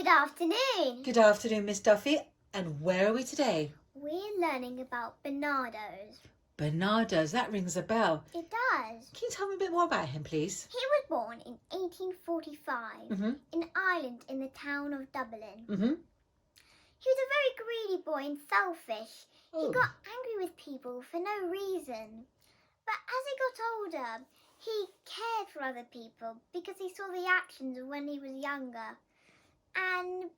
Good afternoon. Good afternoon, Miss Duffy. And where are we today? We're learning about Barnardos. Barnardo's, that rings a bell. It does. Can you tell me a bit more about him, please? He was born in 1845 in Ireland in the town of Dublin. He was a very greedy boy and selfish. He got angry with people for no reason. But as he got older, he cared for other people because he saw the actions of when he was younger. And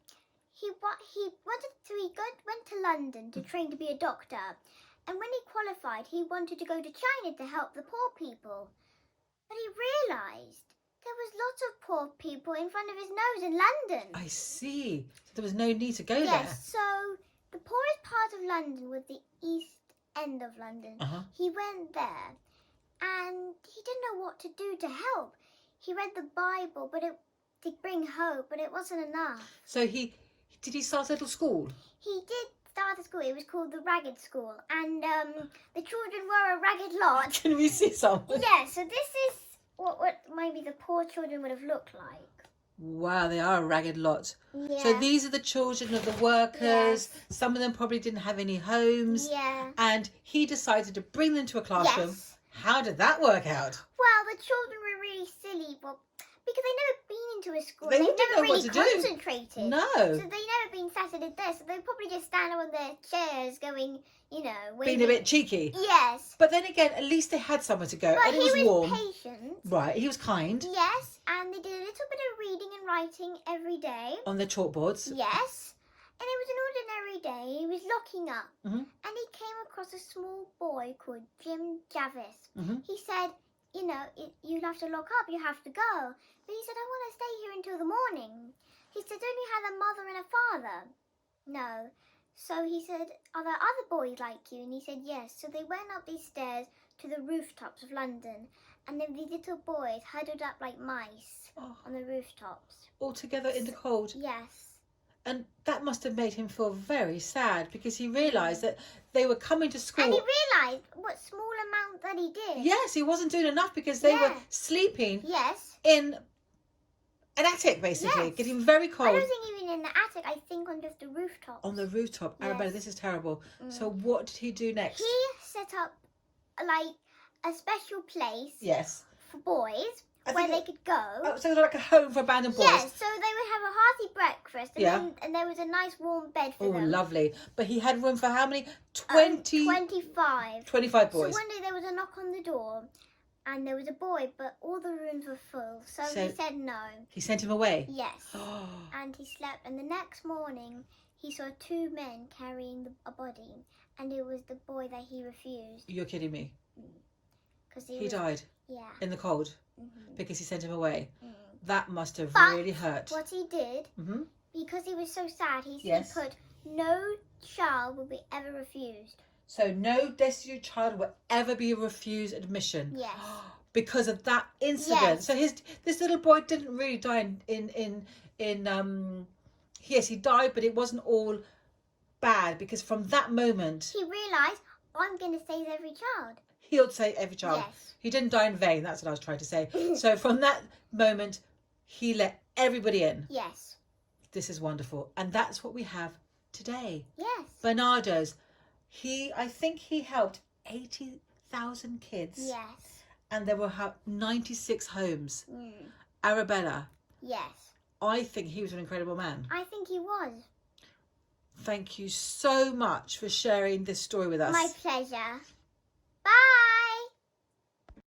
he went to London to train to be a doctor. And when he qualified, he wanted to go to China to help the poor people. But he realised there was lots of poor people in front of his nose in London. I see. So there was no need to go there. Yes, so the poorest part of London was the east end of London. He went there and he didn't know what to do to help. He read the Bible, but to bring hope, but it wasn't enough. So did he start a little school? He did start a school. It was called the Ragged School, and the children were a ragged lot. Can we see some? Yeah, so this is what maybe the poor children would have looked like. Wow, they are a ragged lot. Yeah. So these are the children of the workers. Yes. Some of them probably didn't have any homes. Yeah. And he decided to bring them to a classroom. Yes. How did that work out? Well, the children were really silly, because they'd never been into a school. They They'd wouldn't never know what really to do. concentrated. No. So they'd never been sat at a desk. So they'd probably just stand on their chairs going, waiting. Being a bit cheeky. Yes. But then again, at least they had somewhere to go. But and it was warm. patient. Right, he was kind. Yes, and they did a little bit of reading and writing every day. On the chalkboards. Yes. And it was an ordinary day. He was locking up. Mhm. And he came across a small boy called Jim Jarvis. Mhm. He said, you have to lock up, you have to go. But he said, I want to stay here until the morning. He said, don't you have a mother and a father? No. So he said, are there other boys like you? And he said, yes. So they went up these stairs to the rooftops of London. And then these little boys huddled up like mice on the rooftops. All together in the cold. Yes. And that must have made him feel very sad because he realised that they were coming to school. And he realised what small amount that he did. Yes, he wasn't doing enough because they were sleeping in an attic, basically, getting very cold. I don't think even in the attic, I think on just the rooftop. On the rooftop. Yes. Arabella, this is terrible. So what did he do next? He set up like a special place for boys where they could go. Oh, so like a home for abandoned boys. Yes, so they would have a hearty breakfast and there was a nice warm bed for them. Oh, lovely. But he had room for how many? 25. 25 boys. So one day there was a knock on the door and there was a boy, but all the rooms were full. So he said no. He sent him away? Yes. And he slept. And the next morning he saw two men carrying a body. And it was the boy that he refused. You're kidding me. Because he died? Yeah. In the cold? Because he sent him away. That must have really hurt. What he did, because he was so sad, he put, no child will be ever refused. So no destitute child will ever be refused admission. Yes. Because of that incident. So this little boy didn't really die yes, he died, but it wasn't all bad because from that moment he realised, I'm going to save every child. He'll save every child. Yes. He didn't die in vain. That's what I was trying to say. So from that moment, he let everybody in. Yes. This is wonderful. And that's what we have today. Yes. Barnardo's. I think he helped 80,000 kids. Yes. And there were 96 homes. Arabella. Yes. I think he was an incredible man. I think he was. Thank you so much for sharing this story with us. My pleasure. Bye.